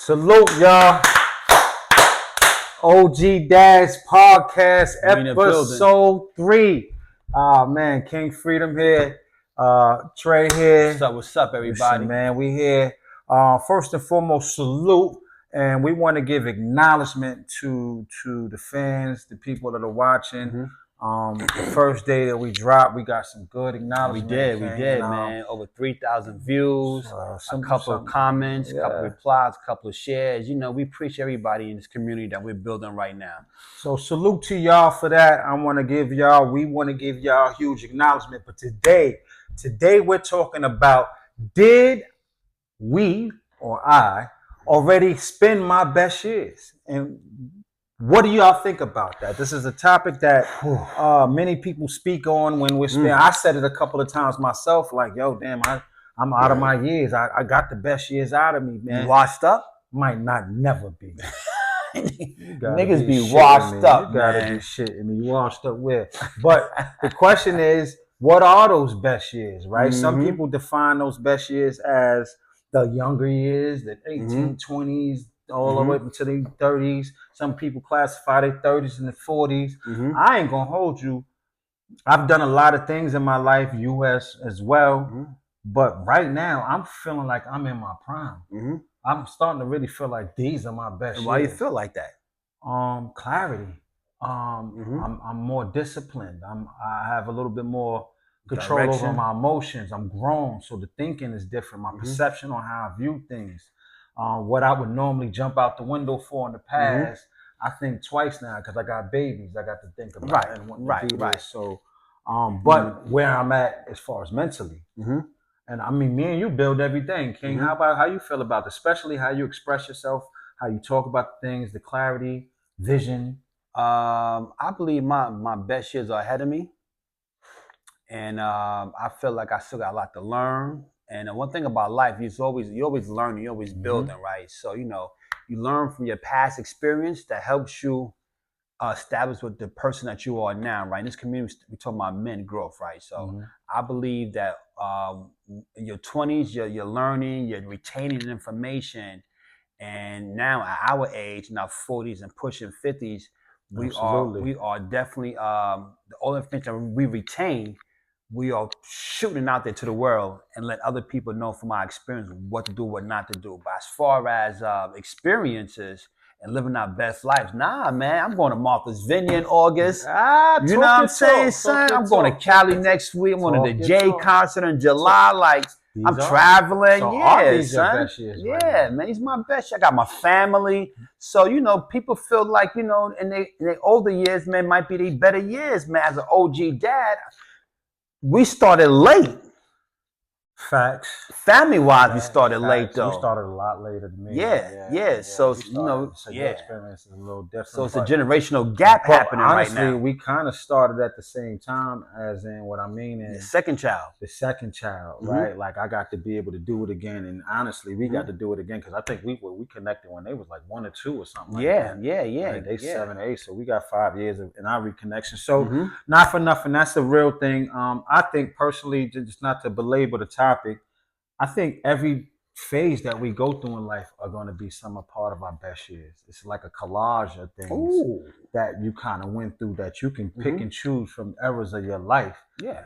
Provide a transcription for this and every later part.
Salute, y'all. OG Dad's podcast, episode 3. Man, King Freedom here. Trey here. What's up, everybody? Listen, man, we here. First and foremost, salute. And we want to give acknowledgement to the fans, the people that are watching. Mm-hmm. The first day that we dropped, we got some good acknowledgement. We did, man. Over 3,000 views, a couple of comments, a couple of replies, a couple of shares. You know, we appreciate everybody in this community that we're building right now. So salute to y'all for that. We want to give y'all huge acknowledgement. But today we're talking about, did we or I already spend my best years? And what do y'all think about that? This is a topic that many people speak on when we're spending. I said it a couple of times myself, like, yo, damn, I'm out of my years. I got the best years out of me, man. You washed up? Might not never be. Niggas be washed up, you gotta be shitting me. You washed up with. But the question is, what are those best years, right? Mm-hmm. Some people define those best years as the younger years, the 18, 20s, all the way up to the 30s. Some people classify their 30s and the 40s. I ain't gonna hold you. I've done a lot of things in my life, US as well. But right now, I'm feeling like I'm in my prime. I'm starting to really feel like these are my best years. Why do you feel like that? Clarity. I'm more disciplined. I have a little bit more control over my emotions. I'm grown, so the thinking is different. My perception on how I view things. What I would normally jump out the window for in the past, I think twice now because I got babies. I got to think about it and want to do this. So, but where I'm at as far as mentally, and I mean, me and you build everything. King, how you feel about it? Especially how you express yourself, how you talk about things, the clarity, vision. I believe my best years are ahead of me, and I feel like I still got a lot to learn. And one thing about life, you're always learning, you're always building, right? So, you know, you learn from your past experience that helps you establish with the person that you are now, right? In this community, we're talking about men growth, right? So I believe that in your 20s, you're learning, you're retaining information. And now at our age, in our 40s and pushing 50s, we are definitely, the all information we retain, we are shooting out there to the world and let other people know from our experience what to do, what not to do. But as far as experiences and living our best lives, nah, man, I'm going to Martha's Vineyard in August. You know what I'm saying, son? I'm going to Cali next week. I'm going to the J concert in July. Like, I'm traveling. So yeah, son. Best years Man, he's my best year. I got my family. So, you know, people feel like, you know, in their older years, man, might be their better years, man. As an OG dad, we started late. Facts. Family-wise, we started late, though. We started a lot later than me. Yeah. So, you know, your experience is a little different. So it's a generational gap happening honestly, right now. We kind of started at the same time, as in what I mean is the second child, right? Like I got to be able to do it again, and honestly, we got to do it again because I think we connected when they was like 1 or 2 or something. Like that. Right? They 7 or 8, so we got 5 years in our reconnection. So not for nothing, that's the real thing. I think personally, just not to belabor the topic, I think every phase that we go through in life are going to be some part of our best years. It's like a collage of things that you kind of went through that you can pick and choose from eras of your life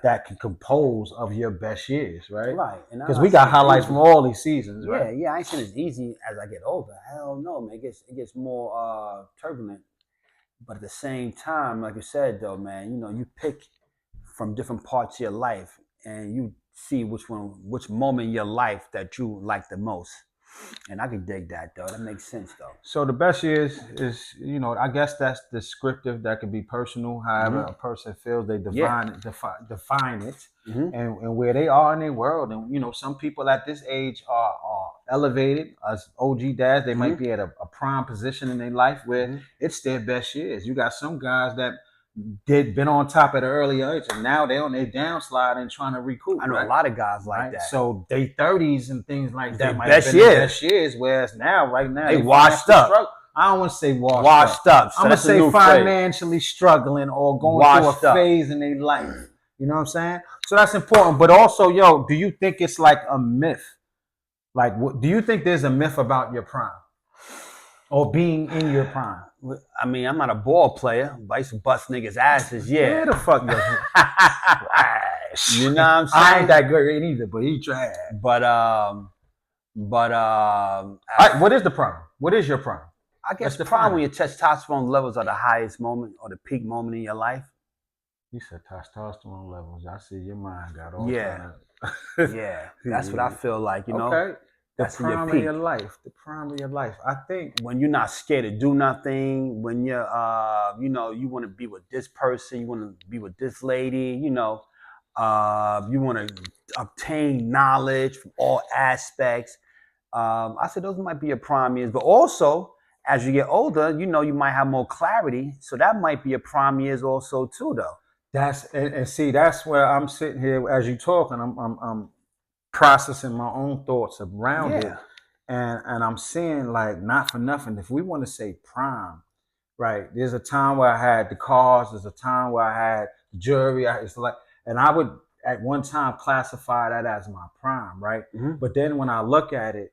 that can compose of your best years, right? Right. Because we got highlights from all these seasons, right? Yeah. I ain't saying it's easy as I get older. Hell no, man. It gets more turbulent. But at the same time, like you said, though, man, you know, you pick from different parts of your life and you see which moment in your life that you like the most. And I can dig that, though. That makes sense, though. So the best years is, you know, I guess that's descriptive. That could be personal. However a person feels, they define it, and where they are in their world. And, you know, some people at this age are elevated. As OG dads, they might be at a prime position in their life where it's their best years. You got some guys that been on top at an early age, and now they're on their downslide and trying to recoup. I know a lot of guys like that. So they 30s and things like that might have been their best years, whereas right now they washed up. I don't want to say washed up. So I'm gonna say financially struggling or going through a phase in their life. You know what I'm saying? So that's important. But also, do you think it's like a myth? Like, do you think there's a myth about your prime? or being in your prime? I mean, I'm not a ball player, but I used to bust niggas' asses. Yeah. The fuck you. You know what I'm saying? I ain't that good either, but he tried. But what is the prime? What is your prime? I guess the prime when your testosterone levels are the highest moment or the peak moment in your life. You said testosterone levels. I see your mind got all yeah. That's what I feel like, you know. Okay. That's the prime of your life. The prime of your life. I think when you're not scared to do nothing, when you're you know, you want to be with this person, you want to be with this lady, you know, you want to obtain knowledge from all aspects. I said those might be your prime years, but also as you get older, you know, you might have more clarity, so that might be your prime years also too, though. That's and see, that's where I'm sitting here as you talking. I'm processing my own thoughts around it, and I'm seeing like not for nothing. If we want to say prime, right? There's a time where I had the cars. There's a time where I had jewelry. It's like, and I would at one time classify that as my prime, right? But then when I look at it,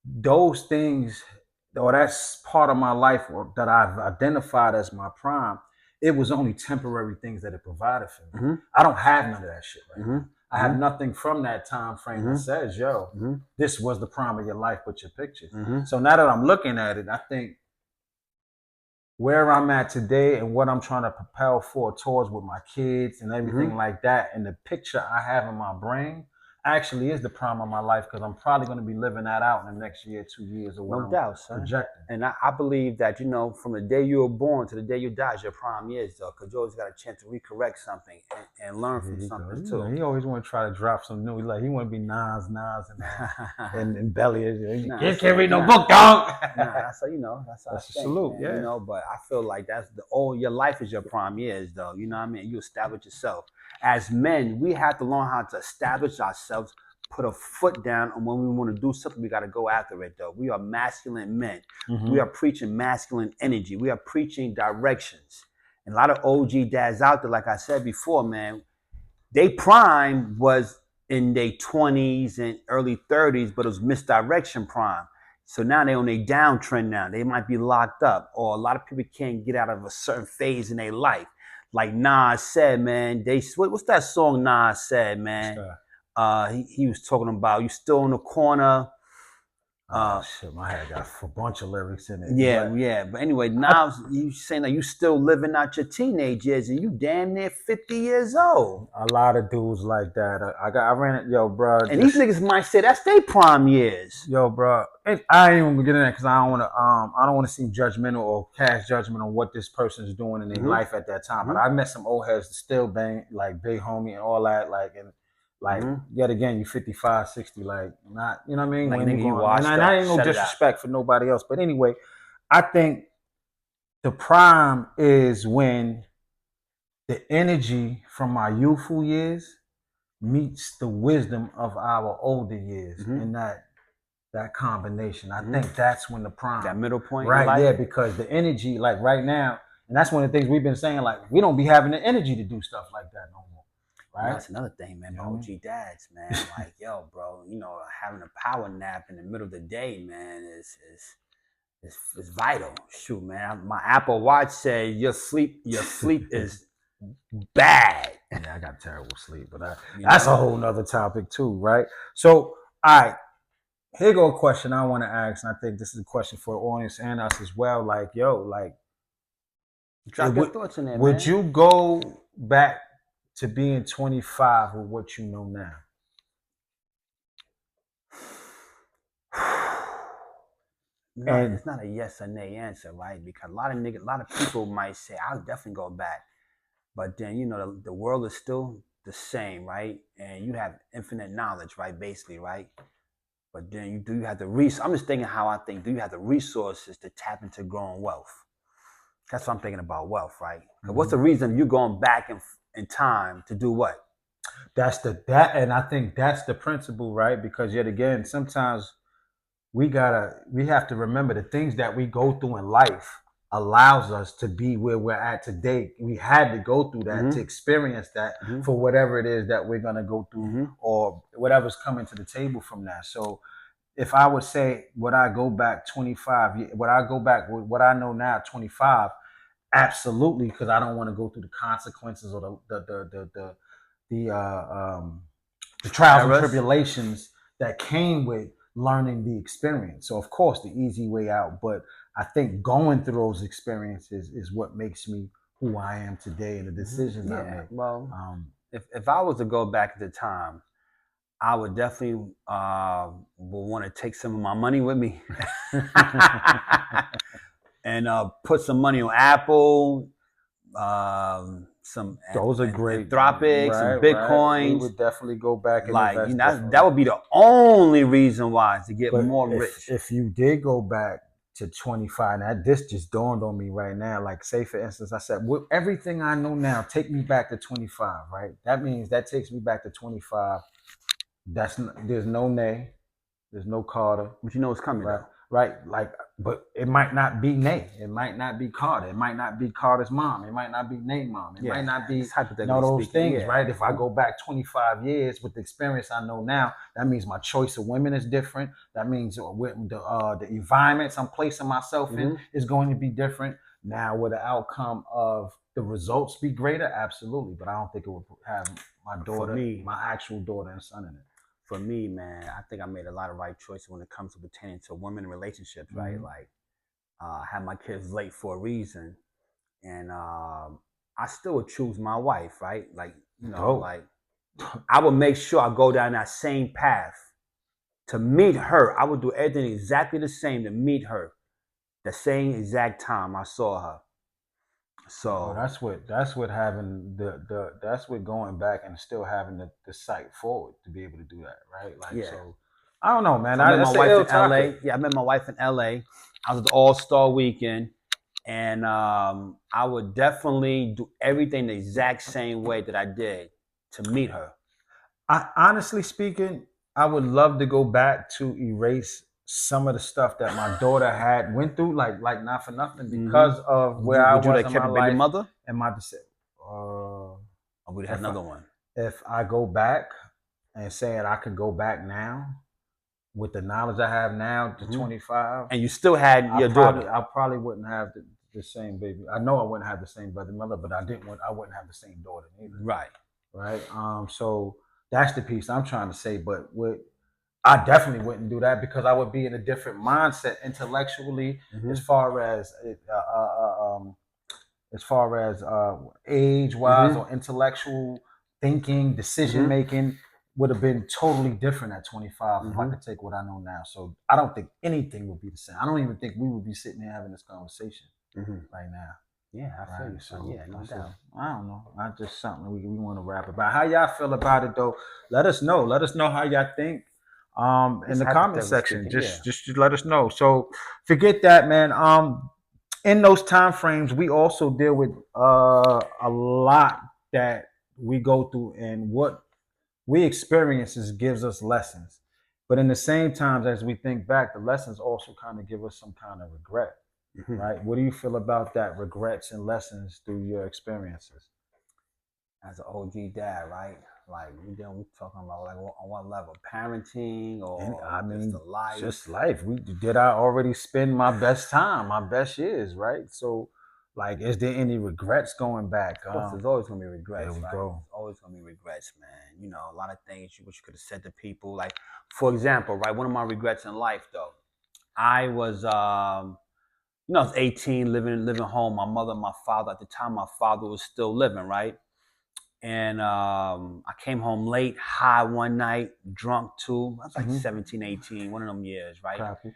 those things, or that's part of my life that I've identified as my prime, it was only temporary things that it provided for me. I don't have none of that shit right now. I have nothing from that time frame that says, yo, this was the prime of your life with your pictures. So now that I'm looking at it, I think where I'm at today and what I'm trying to propel for towards with my kids and everything like that, and the picture I have in my brain actually is the prime of my life, because I'm probably going to be living that out in the next year, 2 years, or what no doubt, son. Projecting. And I believe that, you know, from the day you were born to the day you die is your prime years, though, because you always got a chance to recorrect something and learn from something too. He always want to try to drop some new. Like he want to be Nas, and Belly. You can't read no book, dog. That's you know. That's a salute, man, you know. But I feel like that's your life is your prime years, though. You know what I mean? You establish yourself. As men, we have to learn how to establish ourselves, put a foot down, and when we want to do something, we got to go after it, though. We are masculine men. We are preaching masculine energy. We are preaching directions. And a lot of OG dads out there, like I said before, man, they prime was in their 20s and early 30s, but it was misdirection prime. So now they're on a downtrend now. They might be locked up, or a lot of people can't get out of a certain phase in their life. Like Nas said, man, what's that song Nas said, man? He was talking about you still in the corner. Shit, my head got a bunch of lyrics in it. Yeah. But anyway, now you saying that you still living out your teenage years and you damn near 50 years old. A lot of dudes like that. I ran it, yo, bro. And these niggas might say that's their prime years. Yo, bro. I ain't even gonna get in that because I don't want to seem judgmental or cast judgment on what this person is doing in their life at that time. But I met some old heads that still bang like Big Homie and all that, like and. Like, yet again, you 55, 60, like, not, you know what I mean? Like, when you and I ain't no disrespect for nobody else. But anyway, I think the prime is when the energy from our youthful years meets the wisdom of our older years in that combination. I think that's when the prime. That middle point. Right, yeah, because the energy, like right now, and that's one of the things we've been saying, like, we don't be having the energy to do stuff like that no more. Right? That's another thing, man. OG dads, man. Like, yo, bro, you know, having a power nap in the middle of the day, man, is vital. Shoot, man. My Apple Watch said your sleep is bad. Yeah, I got terrible sleep, but that's a whole nother topic too, right? So, all right, here go a question I want to ask, and I think this is a question for the audience and us as well. Like, yo, like, drop your thoughts in there, would you go back to being 25 with what you know now? No, and it's not a yes or nay answer, right? Because a lot of people might say, I'll definitely go back. But then, you know, the world is still the same, right? And you have infinite knowledge, right? Basically, right? But then you have the I'm just thinking how I think. Do you have the resources to tap into growing wealth? That's what I'm thinking about wealth, right? What's the reason you're going back in time to do what? And I think that's the principle, right? Because yet again, sometimes we have to remember the things that we go through in life allows us to be where we're at today. We had to go through that to experience that for whatever it is that we're gonna go through or whatever's coming to the table from that. So if I would say, would I go back 25? Would I go back with what I know now, 25? Absolutely, because I don't want to go through the consequences or the the trials and tribulations that came with learning the experience. So of course, the easy way out, but I think going through those experiences is what makes me who I am today and the decisions I make. Well, if I was to go back at the time, I would definitely would want to take some of my money with me and put some money on Apple, some those are great. Anthropic, some Bitcoins. Right. We would definitely go back and like invest. That would be the only reason why to get But more rich. If you did go back to 25, now this just dawned on me right now. Like, say for instance, I said, with everything I know now, take me back to 25, right? That means that takes me back to 25. There's no Nay, there's no Carter. But you know it's coming, right? Though. Right, like, but it might not be Nay, it might not be Carter, it might not be Carter's mom, it might not be Nay's mom, it might not be those things, right? If I go back 25 years with the experience I know now, that means my choice of women is different. That means the environments I'm placing myself in is going to be different. Now, will the outcome of the results be greater? Absolutely, but I don't think it would have my daughter, my actual daughter and son in it. For me, man, I think I made a lot of right choices when it comes to pertaining to women and relationships, right? Like, I had my kids late for a reason, and I still would choose my wife, right? Like, like I would make sure I go down that same path to meet her. I would do everything exactly the same to meet her, the same exact time I saw her. So that's what having that's what going back and still having the sight forward to be able to do that, right? Like, so I don't know, man. So I met my wife in LA. Yeah, I met my wife in LA. I was at the All-Star Weekend, and I would definitely do everything the exact same way that I did to meet her. Honestly speaking, I would love to go back to erase some of the stuff that my daughter had went through, like not for nothing, because of where I was in my life mother? and my decision. We had another one. If I go back and saying I could go back now with the knowledge I have now to 25, and you still had your daughter, I probably wouldn't have the same baby. I know I wouldn't have the same brother mother, but I wouldn't have the same daughter either. Right. So that's the piece I'm trying to say. But I definitely wouldn't do that because I would be in a different mindset intellectually, as far as age wise or intellectual thinking, decision making would have been totally different at 25 if I could take what I know now. So I don't think anything would be the same. I don't even think we would be sitting here having this conversation right now. Yeah, I feel you. So, yeah, no doubt. I don't know. Not just something we want to rap about. How y'all feel about it though? Let us know. Let us know how y'all think. In the comment section. Just let us know. So forget that, man. In those time frames, we also deal with a lot that we go through, and what we experiences gives us lessons. But in the same times, as we think back, the lessons also kind of give us some kind of regret. Right? What do you feel about that? Regrets and lessons through your experiences. As an OG dad, right? Like we talking about like on what level? Parenting or just life. Did I already spend my best time, my best years, right? So, like, is there any regrets going back? Of course, there's always gonna be regrets. There we right? go. There's always gonna be regrets, man. You know, a lot of things you wish you could have said to people. Like, for example, right? One of my regrets in life, though, I was I was 18, living home. My mother and my father, at the time, my father was still living, right? And I came home late, high one night, drunk too. I was like 17, 18, one of them years, right? Copy.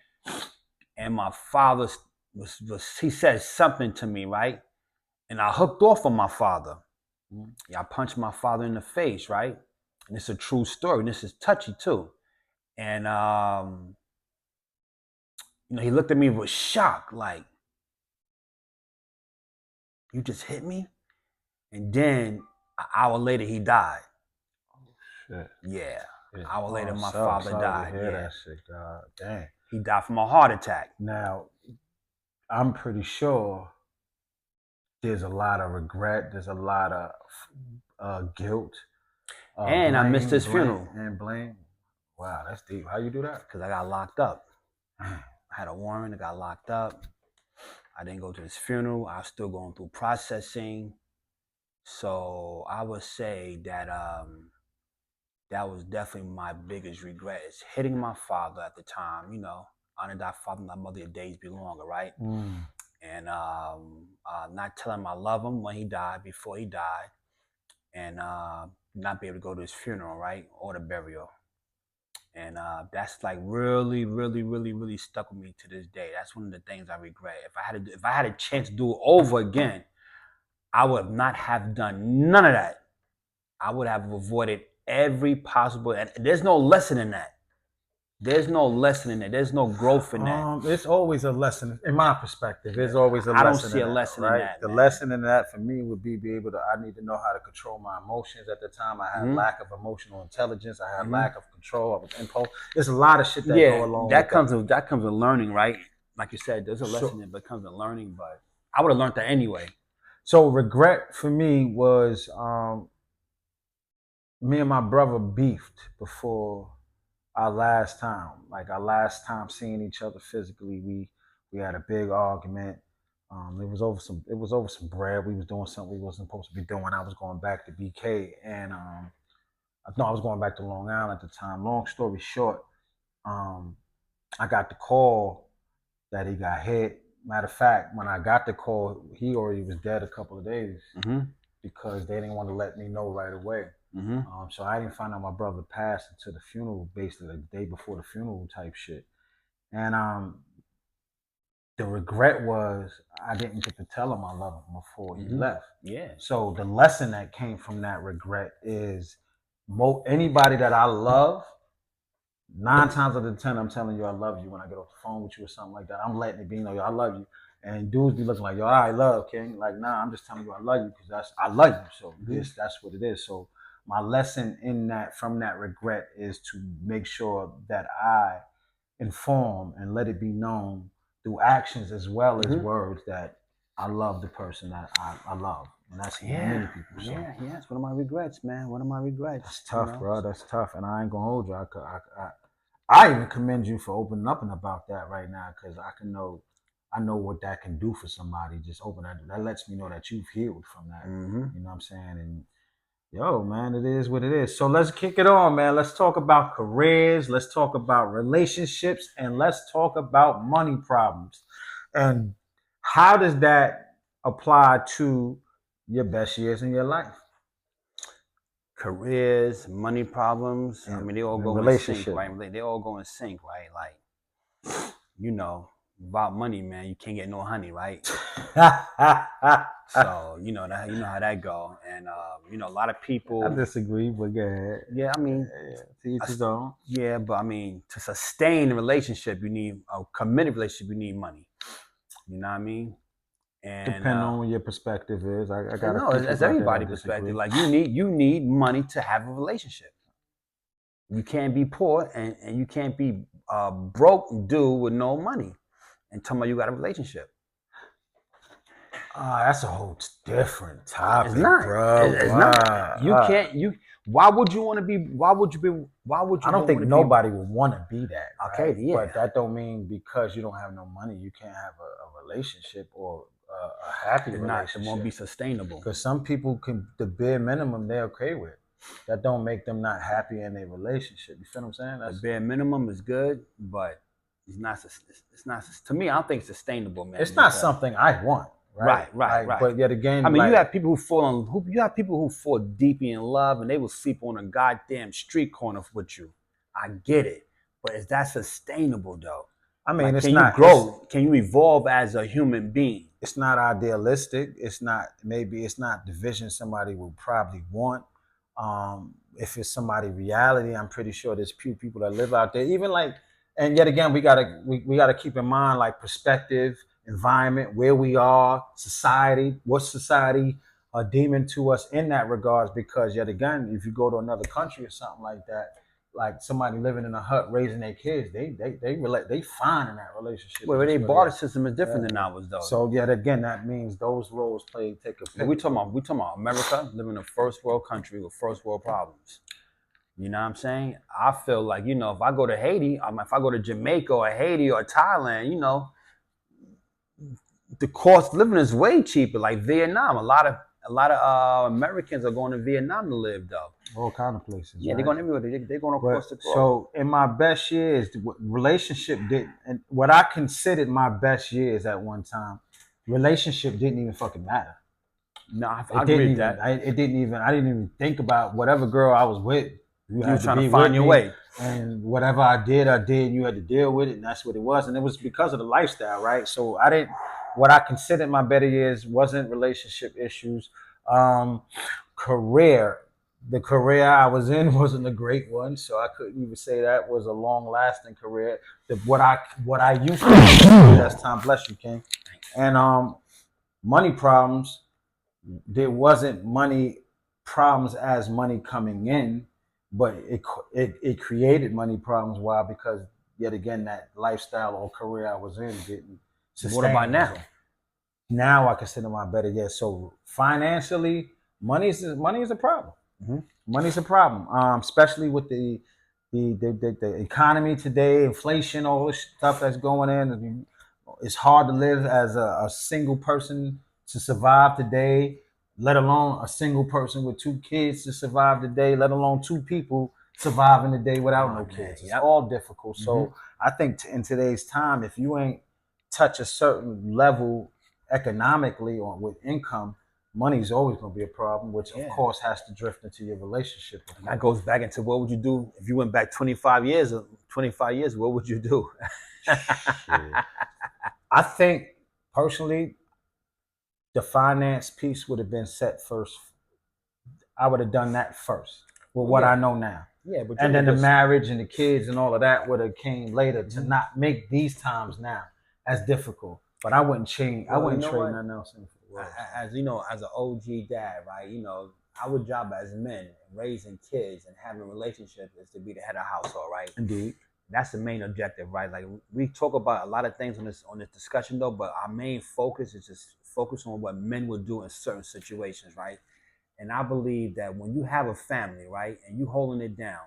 And my father he said something to me, right? And I hooked off on my father. Yeah, I punched my father in the face, right? And it's a true story. And this is touchy too. And he looked at me with shock, like, "You just hit me?" And then an hour later, he died. Oh shit! Yeah, an hour later, my father died. Yeah, that shit, God dang. He died from a heart attack. Now, I'm pretty sure there's a lot of regret. There's a lot of guilt. And I missed his funeral. And blame. Wow, that's deep. How you do that? Because I got locked up. I had a warrant. I got locked up. I didn't go to his funeral. I was still going through processing. So I would say that that was definitely my biggest regret is hitting my father at the time. You know, honor thy father and thy mother, your days be longer, right? And not telling him I love him when he died, before he died, and not be able to go to his funeral, right, or the burial. And that's like really, really, really, really stuck with me to this day. That's one of the things I regret. If I had a chance to do it over again, I would not have done none of that. I would have avoided every possible. And there's no lesson in that. There's no lesson in it. There's no growth in that. It's always a lesson in my perspective. There's always a lesson. I don't see a lesson in that. The lesson in that for me would be able to. I need to know how to control my emotions. At the time, I had lack of emotional intelligence. I had lack of control. I was impulse. There's a lot of shit that go along. That comes with learning, right? Like you said, there's a lesson in it, but comes with learning. But I would have learned that anyway. So regret for me was me and my brother beefed before our last time seeing each other physically. We had a big argument. It was over some bread. We was doing something we wasn't supposed to be doing. I was going back to BK, and I was going back to Long Island at the time. Long story short, I got the call that he got hit. Matter of fact, when I got the call, he already was dead a couple of days because they didn't want to let me know right away. So I didn't find out my brother passed until the funeral, basically the day before the funeral type shit. And the regret was I didn't get to tell him I love him before he left. Yeah. So the lesson that came from that regret is anybody that I love, 9 times out of 10, I'm telling you I love you when I get off the phone with you or something like that. I'm letting it be, yo, I love you. And dudes be looking like, yo, I love King. Like, nah, I'm just telling you I love you because I love you. So that's what it is. So my lesson from that regret is to make sure that I inform and let it be known through actions as well as words that I love the person that I love. And that's many people. So. Yeah, it's one of my regrets, man. One of my regrets. That's tough, bro. That's tough. And I ain't gonna hold you. I even commend you for opening up and about that right now, because I know what that can do for somebody. Just open that. That lets me know that you've healed from that. You know what I'm saying? And yo, man, it is what it is. So let's kick it on, man. Let's talk about careers. Let's talk about relationships, and let's talk about money problems. And how does that apply to your best years in your life? Careers, money problems. I mean, they all go in sync, right? They all go in sync, right? Like, you know, about money, man, you can't get no honey, right? So you know how that go, and a lot of people. I disagree, but go ahead. Yeah, I mean, to each his own. Yeah, but I mean, to sustain a relationship, you need a committed relationship. You need money. You know what I mean? And depending on what your perspective is, I got no, it's everybody's perspective. Like you need money to have a relationship. You can't be poor and you can't be broke dude with no money and tell me you got a relationship. That's a whole different topic. It's not, bro. It's not. You can't. Why would you want to be? Why would you? I don't think nobody would want to be that. Okay, right? Yeah. But that don't mean because you don't have no money, you can't have a relationship or a happy relationship. It won't be sustainable. Because some people can, the bare minimum they're okay with. That don't make them not happy in their relationship. You feel what I'm saying? The bare minimum is good, but it's not. It's not. To me, I don't think it's sustainable, man. It's not something I want. Right. But yet again, I mean, you have people who fall deeply in love, and they will sleep on a goddamn street corner with you. I get it, but is that sustainable though? I mean, it's not. Can you grow? Can you evolve as a human being? It's not idealistic. It's not. Maybe it's not the vision somebody would probably want. If it's somebody reality, I'm pretty sure there's few people that live out there. Even like, and yet again, we gotta keep in mind like perspective, environment, where we are, society, what society are deeming to us in that regards. Because yet again, if you go to another country or something like that, like somebody living in a hut raising their kids, they fine in that relationship. Well, their barter system is different than ours, though. So yet again, that means those roles take a. We talking about America living in a first world country with first world problems. You know what I'm saying? I feel like, if I go to Haiti, if I go to Jamaica or Haiti or Thailand, the cost of living is way cheaper. Like Vietnam, a lot of Americans are going to Vietnam to live though. All kind of places. Yeah, right? they're going everywhere. They're going across the globe. So in my best years, relationship didn't, and what I considered my best years at one time, relationship didn't even fucking matter. No, I agree with that. I didn't even think about whatever girl I was with. You were trying to find your way. And whatever I did, you had to deal with it, and that's what it was. And it was because of the lifestyle, right? So what I considered my better years wasn't relationship issues. Career, the career I was in wasn't a great one, so I couldn't even say that was a long lasting career. What I used to do last time, bless you, King. And money problems, there wasn't money problems as money coming in, but it created money problems. Why? Because yet again, that lifestyle or career I was in didn't sustain. What about now? Now I consider my better years. So financially, money is a problem. Mm-hmm. Money's a problem, especially with the economy today, inflation, all this stuff that's going in. It's hard to live as a single person to survive today, let alone a single person with 2 kids to survive today, let alone 2 people surviving the day without no kids. It's all difficult. Mm-hmm. So I think in today's time, if you ain't touch a certain level economically or with income, money is always going to be a problem, which of course has to drift into your relationship. And that goes back into what would you do if you went back 25 years? 25 years, what would you do? I think personally, the finance piece would have been set first. I would have done that first with what I know now. Yeah, but and then the marriage and the kids and all of that would have came later to not make these times now as difficult. But I wouldn't change. I wouldn't trade nothing else in for the world. As you know, as an OG dad, right? Our job as men, raising kids and having relationships, is to be the head of household, right? Indeed. That's the main objective, right? Like we talk about a lot of things on this discussion though, but our main focus is just focus on what men would do in certain situations, right? And I believe that when you have a family, right, and you holding it down,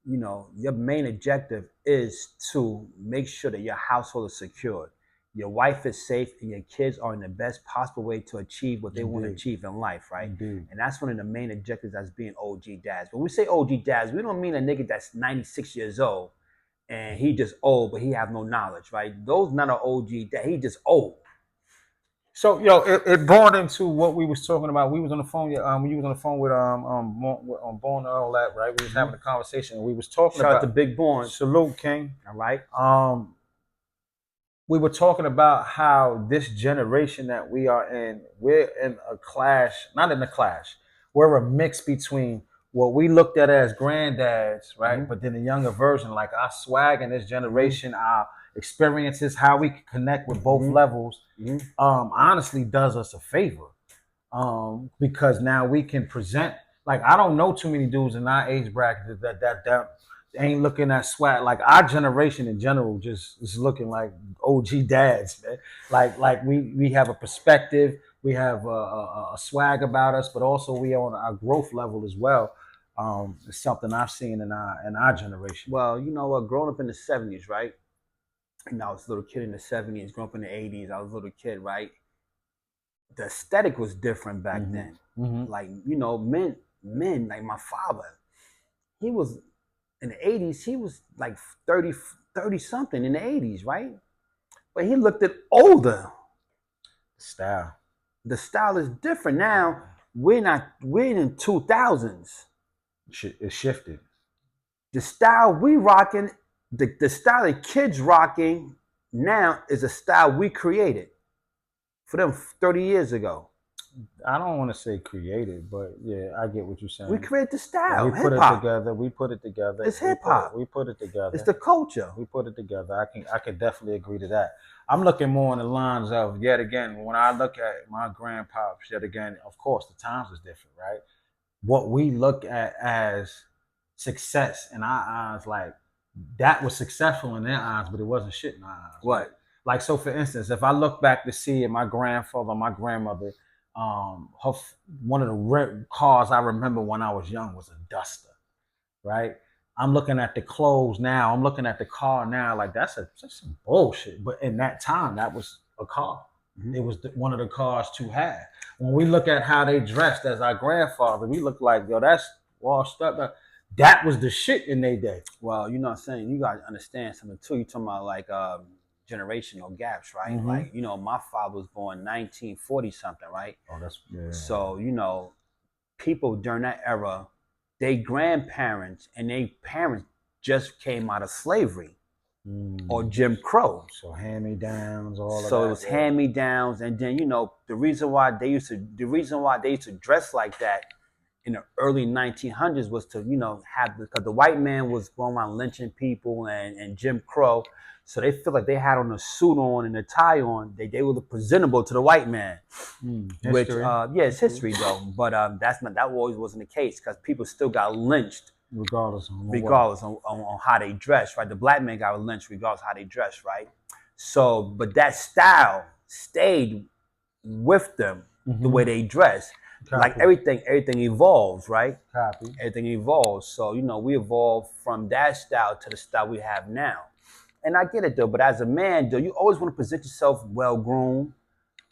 your main objective is to make sure that your household is secured, your wife is safe, and your kids are in the best possible way to achieve what they want to achieve in life, right? Indeed. And that's one of the main objectives as being OG dads. When we say OG dads, we don't mean a nigga that's 96 years old and he just old, but he have no knowledge, right? Those not an OG dad. He just old. So it brought into what we was talking about. We was on the phone. You was on the phone with Born and all that, right? We was having a conversation. And we was talking Shout about out to Big Born. Salute, King. All right. We were talking about how this generation that we are in, we're in a clash. Not in a clash. We're a mix between what we looked at as granddads, right? Mm-hmm. But then the younger version, like our swag in this generation, our experiences, how we can connect with both levels, honestly does us a favor. Because now we can present, like, I don't know too many dudes in our age bracket that ain't looking at swag. Like our generation in general just is looking like OG dads, man. Like we have a perspective, we have a swag about us, but also we are on our growth level as well. It's something I've seen in our generation. Well, you know what, growing up in the 70s, right? I was a little kid in the 70s, growing up in the 80s, I was a little kid, right? The aesthetic was different back then. Mm-hmm. Like, men, like my father, he was, in the 80s, he was like 30 something in the 80s, right? But he looked at older. The style is different. Now, we're in the 2000s. It shifted. The style we rocking, the style the kids rocking now is a style we created for them 30 years ago. I don't want to say created, but yeah, I get what you're saying. We create the style. We put it together. We put it together. It's hip hop. We put it together. It's the culture. We put it together. I can definitely agree to that. I'm looking more on the lines of, yet again, when I look at my grandpops, yet again, of course, the times is different, right? What we look at as success in our eyes, like that was successful in their eyes, but it wasn't shit in our eyes. What? Like, so for instance, if I look back to see my grandfather, my grandmother, one of the cars I remember when I was young was a Duster. right? I'm looking at the clothes now. I'm looking at the car now. Like that's some bullshit. But in that time, that was a car. Mm-hmm. It was one of the cars to have. When we look at how they dressed as our grandfather, we look like, yo, that's washed up. That was the shit in their day. Well, you know what I'm saying? You got to understand something too. You're talking about like generational gaps, right? Mm-hmm. Like, you know, my father was born 1940 something, right? Oh, that's, yeah. So, you know, people during that era, their grandparents and their parents just came out of slavery or Jim Crow. So hand-me-downs, all of that. So it was hand-me-downs, and then, you know, the reason why they used to dress like that in the early 1900s was to, you know, because the white man was going around lynching people and Jim Crow. So they feel like they had on a suit on and a tie on. They were presentable to the white man. Which, it's history though. But that always wasn't the case because people still got lynched. Regardless on how they dress, right? The black man got lynched regardless of how they dress, right? So, but that style stayed with them, the way they dress. Copy. Like everything evolves, right? Copy. Everything evolves. So, you know, we evolved from that style to the style we have now. And I get it though, but as a man, though, you always want to present yourself well-groomed,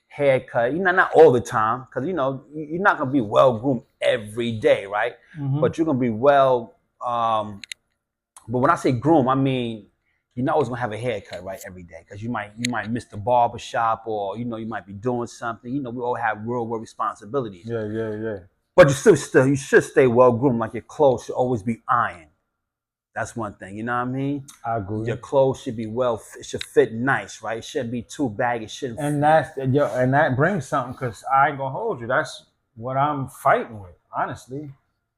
haircut, you know, not all the time, because, you know, you're not going to be well-groomed every day, right? Mm-hmm. But you're going to be but when I say groom, I mean, you're not always going to have a haircut, right, every day, because you might miss the barber shop, or, you know, you might be doing something. You know, we all have real world responsibilities. Yeah. But you should stay well-groomed, like your clothes should always be ironed. That's one thing, you know what I mean? I agree. Your clothes should be it should fit nice, right? It shouldn't be too baggy. It shouldn't. And that brings something, because I ain't gonna hold you. That's what I'm fighting with, honestly.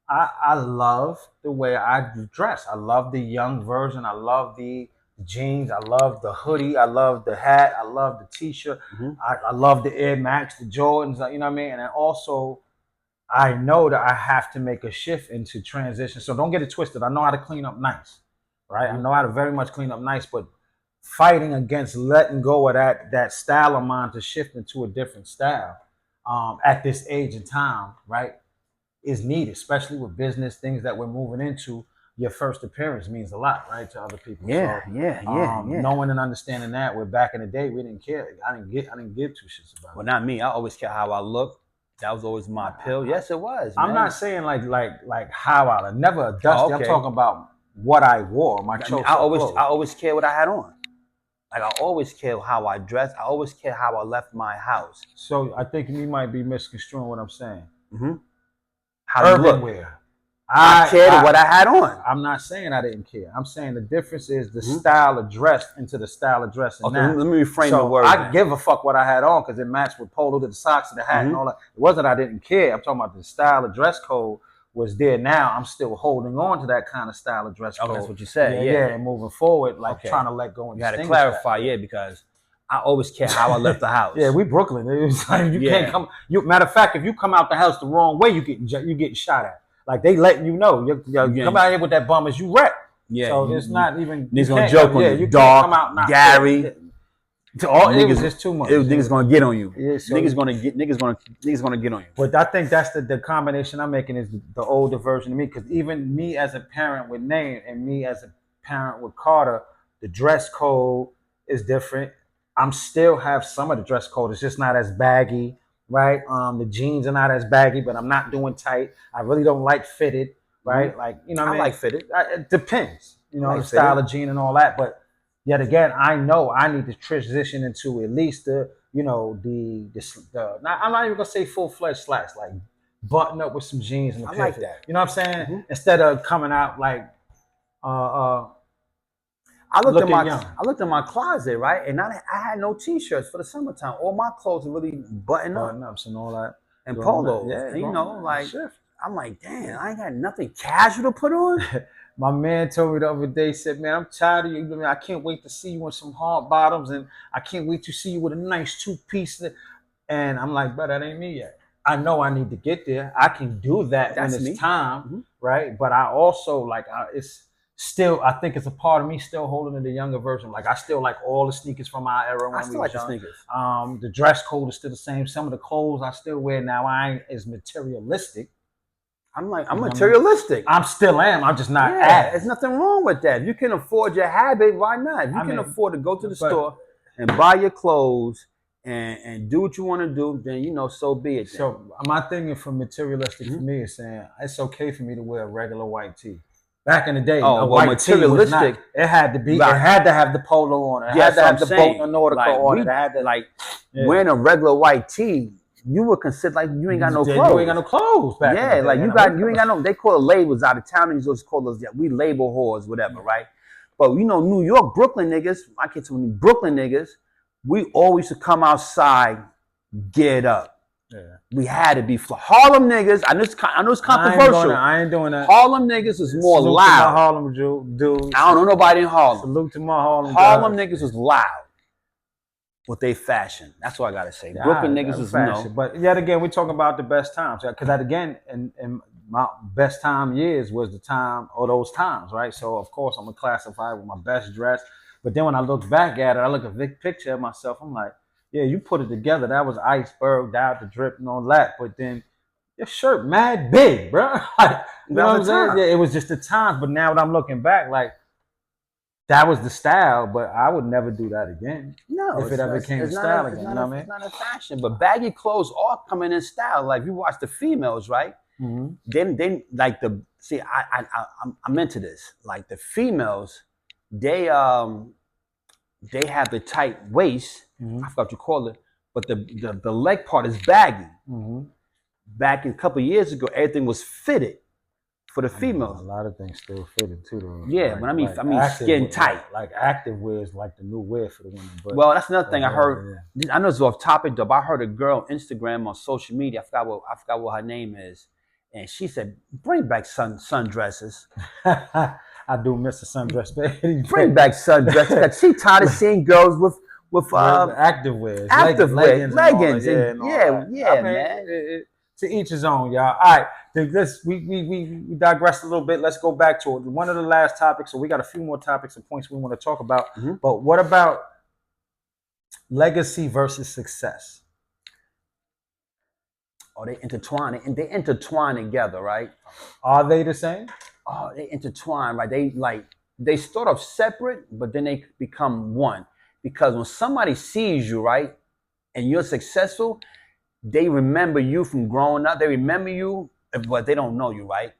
I love the way I dress. I love the young version. I love the jeans. I love the hoodie. I love the hat. I love the t-shirt. Mm-hmm. I love the Air Max, the Jordans. You know what I mean? And then also, I know that I have to make a shift into transition. So don't get it twisted. I know how to clean up nice, right? I know how to very much clean up nice, but fighting against letting go of that style of mine to shift into a different style at this age and time, right, is needed, especially with business, things that we're moving into. Your first appearance means a lot, right, to other people. Yeah. Knowing and understanding that, where back in the day we didn't care. I didn't give two shits about it. Well, not me. I always care how I look. That was always my pill. Yes, it was. I'm not saying like how I never dusty. Oh, okay. I'm talking about what I wore. I always care what I had on. Like, I always care how I dressed. I always care how I left my house. So I think you might be misconstruing what I'm saying. Mm-hmm. How urban wear. I cared what I had on. I'm not saying I didn't care. I'm saying the difference is the style of dress into the style of dressing. Okay, now. Let me reframe the word. I give a fuck what I had on, because it matched with polo to the socks to the hat and all that. It wasn't I didn't care. I'm talking about the style of dress code was there. Now I'm still holding on to that kind of style of dress code. Oh, that's what you said. Yeah. And moving forward, trying to let go. And you had to clarify, because I always care how I left the house. Yeah, we Brooklyn. It was like you can't come. Matter of fact, if you come out the house the wrong way, you getting shot at. Like, they letting you know, you come out here with that bum as you wreck. Yeah, so it's not even. Niggas gonna joke on you. Dog, come out Gary. All niggas is too much. Niggas gonna get on you. Yeah, so niggas gonna get on you. But I think that's the combination I'm making is the older version of me, because even me as a parent with Name and me as a parent with Carter, the dress code is different. I'm still have some of the dress code. It's just not as baggy. Right, the jeans are not as baggy, but I'm not doing tight. I really don't like fitted, right? Mm-hmm. Like, you know, I like fitted. It depends, you know, like the style of jean and all that. But yet again, I know I need to transition into at least the I'm not even gonna say full-fledged slacks, like button up with some jeans and I like that. You know what I'm saying? Mm-hmm. Instead of coming out like I looked in my closet, right, and I had no t-shirts for the summertime. All my clothes were really button ups and all that, and polos. Yeah, and, you know, like shift. I'm like, damn, I ain't got nothing casual to put on. My man told me the other day, said, man, I'm tired of you. I can't wait to see you in some hard bottoms, and I can't wait to see you with a nice two-piece. And I'm like, bro, that ain't me yet. I know I need to get there. I can do that when it's time, right? But I also it's still, I think it's a part of me still holding to the younger version. Like, I still like all the sneakers from our era when we were young. The sneakers. The dress code is still the same. Some of the clothes I still wear now, I ain't as materialistic. I'm materialistic. I still am. I'm just not. There's nothing wrong with that. If you can afford your habit, why not? If you can afford to go to the store and buy your clothes and do what you want to do, then so be it. Then. So my thing for materialistic for me is saying it's okay for me to wear a regular white tee. Back in the day, white materialistic. It had to be. Right. It had to have the polo on it. It had to have the boat and nautical on it. It had to wearing a regular white tee. You would consider like you ain't got no clothes. You ain't got no clothes back. Yeah, like you ain't got no. They call it labels out of town. And just call us we label whores, whatever, right? But New York, Brooklyn niggas. My kids, Brooklyn niggas, we always used to come outside, get up. Yeah. We had to be Harlem niggas. I know it's controversial. I ain't doing that. Harlem niggas is more Salute loud. To my Harlem dudes. I don't know nobody in Harlem. Salute to my Harlem. Harlem niggas was loud. With they fashion. That's what I gotta say. Brooklyn niggas is fashion. But yet again, we're talking about the best times. Because that again, in my best time years was the time or those times, right? So of course I'm gonna classify with my best dress. But then when I look back at it, I look at a big picture of myself, I'm like, yeah, you put it together. That was iceberg, out the drip and all that. But then your shirt mad big, bro. You know what I'm saying? Yeah, it was just the times. But now that I'm looking back, like, that was the style, but I would never do that again. No, if it ever came to style again, you know what I mean? It's not a fashion, but baggy clothes are coming in style. Like you watch the females, right? Mm-hmm. Then like I'm into this. Like the females, they have the tight waist. Mm-hmm. I forgot what you call it, but the leg part is baggy. Mm-hmm. Back a couple of years ago, everything was fitted. For the females, a lot of things still fitted too, though. Yeah, but I mean, skin tight. Like active wear is like the new wear for the women. But well, that's another thing I heard. Yeah. I know it's off topic though, but I heard a girl on Instagram on social media. I forgot what her name is, and she said, "Bring back sundresses." I do miss a sundress, baby. Bring back sundresses. She tired of seeing girls with active wear, leggings, man. To each his own, y'all. All right, we digressed a little bit. Let's go back to it. One of the last topics, so we got a few more topics and points we want to talk about. Mm-hmm. But what about legacy versus success? Oh, they intertwine together, right? Are they the same? Oh, they intertwine, right? They start off separate, but then they become one. Because when somebody sees you, right, and you're successful, they remember you from growing up. They remember you, but they don't know you, right?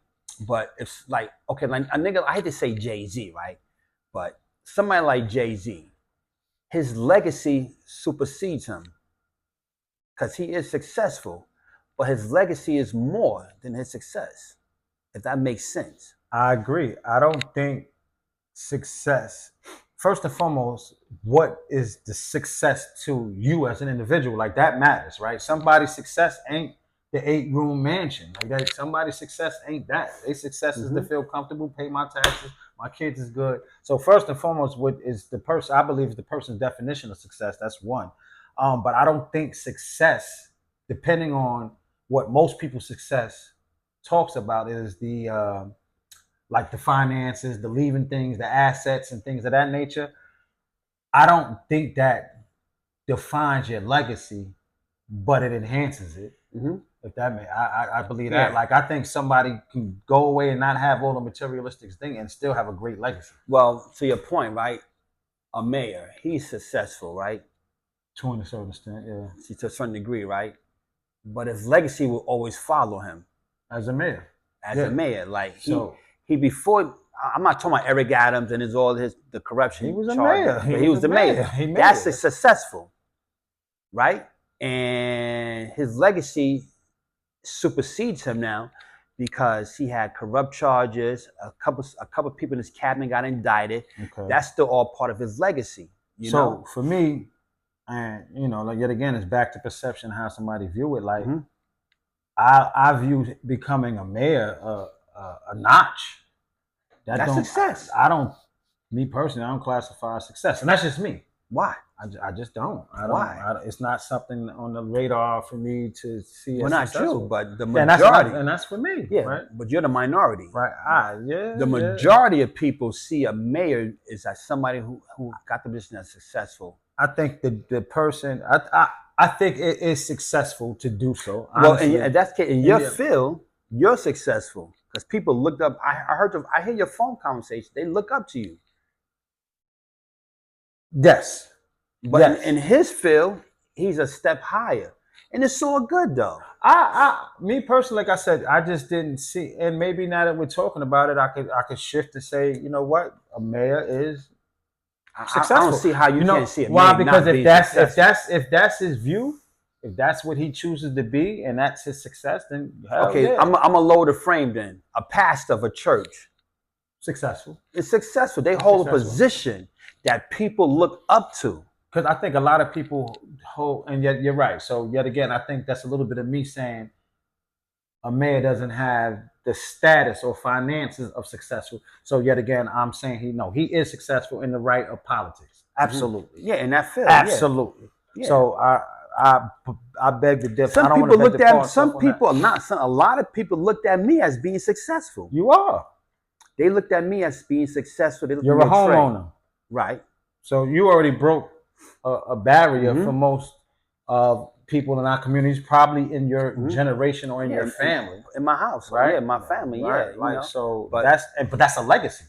But it's like, okay, like a nigga, I hate to say Jay-Z, right? But somebody like Jay-Z, his legacy supersedes him because he is successful, but his legacy is more than his success, if that makes sense. I agree. I don't think success, first and foremost, what is the success to you as an individual? Like that matters, right? Somebody's success ain't the 8-room mansion. Like that, somebody's success ain't that. Their success is to feel comfortable, pay my taxes, my kids is good. So first and foremost, what is the person? I believe is the person's definition of success. That's one. But I don't think success, depending on what most people's success talks about, is the like the finances, the leaving things, the assets, and things of that nature. I don't think that defines your legacy, but it enhances it. Mm-hmm. If that may, I believe that. Like I think somebody can go away and not have all the materialistic thing and still have a great legacy. Well, to your point, right? A mayor, he's successful, right? To a certain extent, yeah. To a certain degree, right? But his legacy will always follow him as a mayor. As a mayor, like he before. I'm not talking about Eric Adams and the corruption. He was a mayor. He was the mayor. That's successful, right? And his legacy supersedes him now because he had corrupt charges. A couple people in his cabinet got indicted. Okay. That's still all part of his legacy. You know? For me, and like yet again, it's back to perception, how somebody view it. Like I view becoming a mayor a notch. That's success. Me personally, I don't classify as success. And that's just me. Why? I just don't. Why? It's not something on the radar for me to see. Well, not you, but the majority. And that's for me. Yeah, right? But you're the minority. Right. The majority of people see a mayor as somebody who got the position as successful. I think the person, I think it is successful to do so. Honestly. Well, in your field, you're successful because people looked up. I hear your phone conversation. They look up to you. Yes. But yes. in his field, he's a step higher. And it's so good though. Me personally, like I said, I just didn't see, and maybe now that we're talking about it, I could shift to say, you know what, a mayor is successful. I don't see how you can't see it. Why? Because if that's his view, if that's what he chooses to be, and that's his success, then okay, yeah. I'm gonna lower the frame then. A pastor of a church, successful. It's successful. They hold a position that people look up to. Because I think a lot of people hold, and yet you're right. So yet again, I think that's a little bit of me saying a mayor doesn't have the status or finances of successful. So yet again, I'm saying he is successful in the right of politics. Absolutely. Mm-hmm. Yeah, in that field. Absolutely. Yeah. So I beg to differ. Some people looked at some people not. A lot of people looked at me as being successful. You are. They looked at me as being successful. You're a homeowner, right? So you already broke a barrier for most of people in our communities, probably in your generation or in your family. In my house, right? Yeah, my family, right? Like so, but that's a legacy.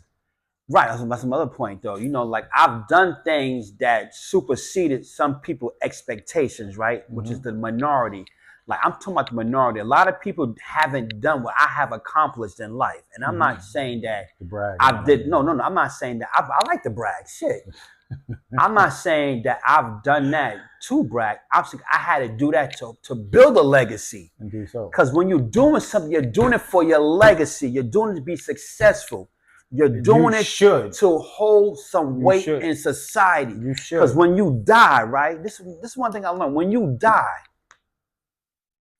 Right, that's another point though. Like I've done things that superseded some people's expectations, right? Which is the minority. Like I'm talking about the minority. A lot of people haven't done what I have accomplished in life. And I'm not saying that I did. No. I'm not saying that. I like to brag. Shit. I'm not saying that I've done that to brag. I had to do that to build a legacy. And do so. Because when you're doing something, you're doing it for your legacy. You're doing it to be successful. You're doing it to hold some weight in society. You should. Because when you die, right? This is one thing I learned. When you die,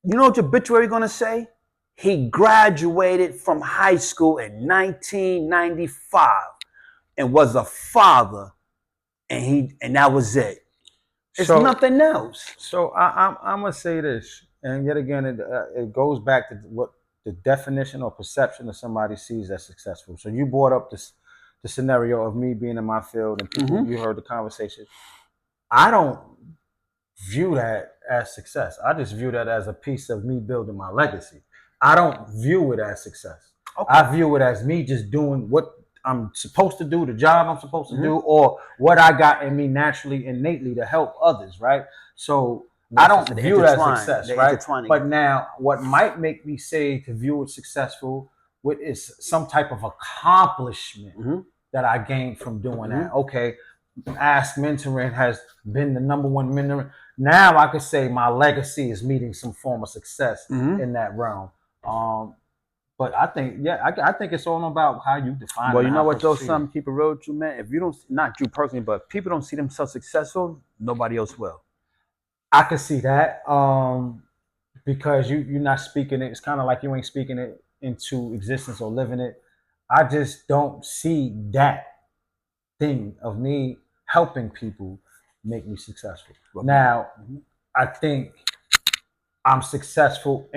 you know what your obituary going to say? He graduated from high school in 1995 and was a father, and that was it. It's nothing else. So I'm gonna say this, and yet again, it goes back to what the definition or perception of somebody sees as successful. So you brought up the scenario of me being in my field, and people, you heard the conversation. I don't view that as success. I just view that as a piece of me building my legacy. I don't view it as success. Okay. I view it as me just doing what I'm supposed to do, the job I'm supposed to do, or what I got in me naturally, innately to help others, right? So I don't view it as success, right? But now, what might make me say to view it successful is some type of accomplishment that I gained from doing that. Okay, Ask Mentoring has been the #1 mentor. Now I could say my legacy is meeting some form of success in that realm. But I think, I think it's all about how you define. Well, you know what, though, some people wrote you, man. If you don't, not you personally, but people don't see themselves successful, nobody else will. I can see that, because you're not speaking it. It's kind of like you ain't speaking it into existence or living it. I just don't see that thing of me helping people make me successful. Now, I think I'm successful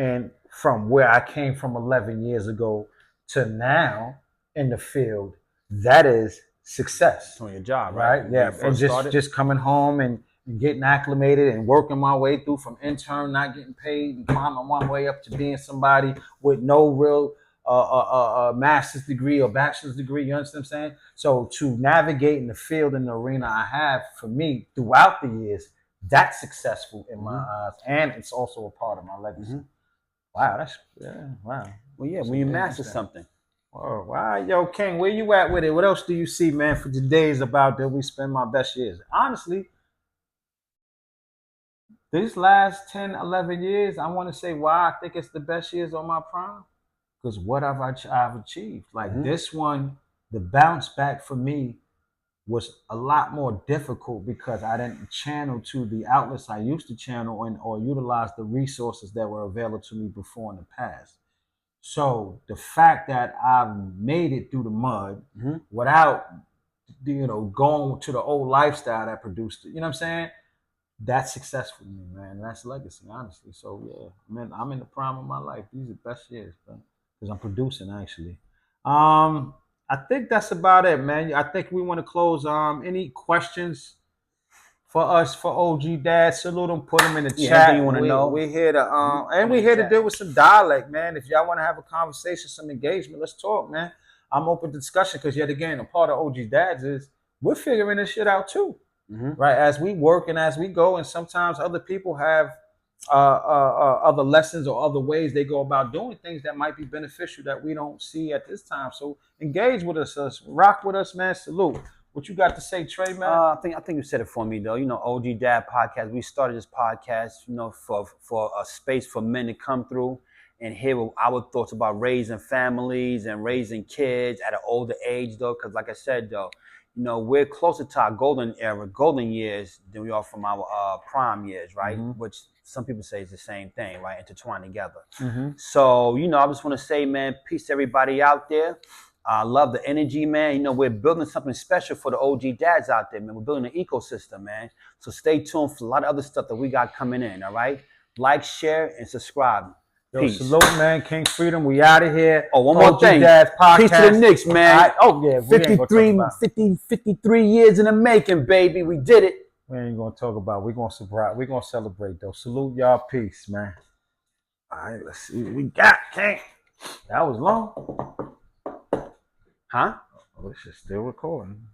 from where I came from 11 years ago to now in the field. That is success. On your job, right? Yeah, and just coming home and getting acclimated and working my way through from intern, not getting paid, and climbing my way up to being somebody with no real master's degree or bachelor's degree. You understand what I'm saying? So to navigate in the field and the arena I have, for me throughout the years, that's successful in my eyes, and it's also a part of my legacy. Wow, wow. Well, yeah, when you master something. Oh, wow, yo, King, where you at with it? What else do you see, man, for today's about that we spend my best years? Honestly, these last 10, 11 years, I want to say why I think it's the best years on my prime. Because what I've achieved. Like this one, the bounce back for me was a lot more difficult because I didn't channel to the outlets I used to channel or utilize the resources that were available to me before in the past. So the fact that I've made it through the mud without, going to the old lifestyle that produced it, you know what I'm saying? That's successful to me, man. That's legacy, honestly. So yeah, man, I'm in the prime of my life. These are the best years, bro, because I'm producing actually. I think that's about it, man. I think we want to close. Any questions for us, for OG Dad. Salute them, put them in the Anything chat. you want to know? We're here to and we're here to deal with some dialect, man. If y'all want to have a conversation, some engagement, let's talk, man. I'm open to discussion because yet again, a part of OG Dads is we're figuring this shit out too. Right, as we work and as we go, and sometimes other people have other lessons or other ways they go about doing things that might be beneficial that we don't see at this time. So engage with us, rock with us, man. Salute. What you got to say, Trey, man? I think you said it for me though. You know, OG Dad podcast. We started this podcast, you know, for a space for men to come through and hear our thoughts about raising families and raising kids at an older age, though. Because, like I said, though, you know, we're closer to our golden years than we are from our prime years, right? Which some people say is the same thing, right? Intertwined together. So, you know, I just want to say, man, peace to everybody out there. I love the energy, man. You know, we're building something special for the OG dads out there, man. We're building an ecosystem, man. So stay tuned for a lot of other stuff that we got coming in, all right? Like, share, and subscribe. Yo, peace. Salute, man. King Freedom, we out of here. Oh, one more thing. Dads podcast. Peace to the Knicks, man. Right. Oh, yeah. 53 years in the making, baby. We did it. We ain't going to talk about it. We're going to celebrate, though. Salute y'all. Peace, man. All right, let's see what we got, King. That was long. Huh? Oh, this is still recording.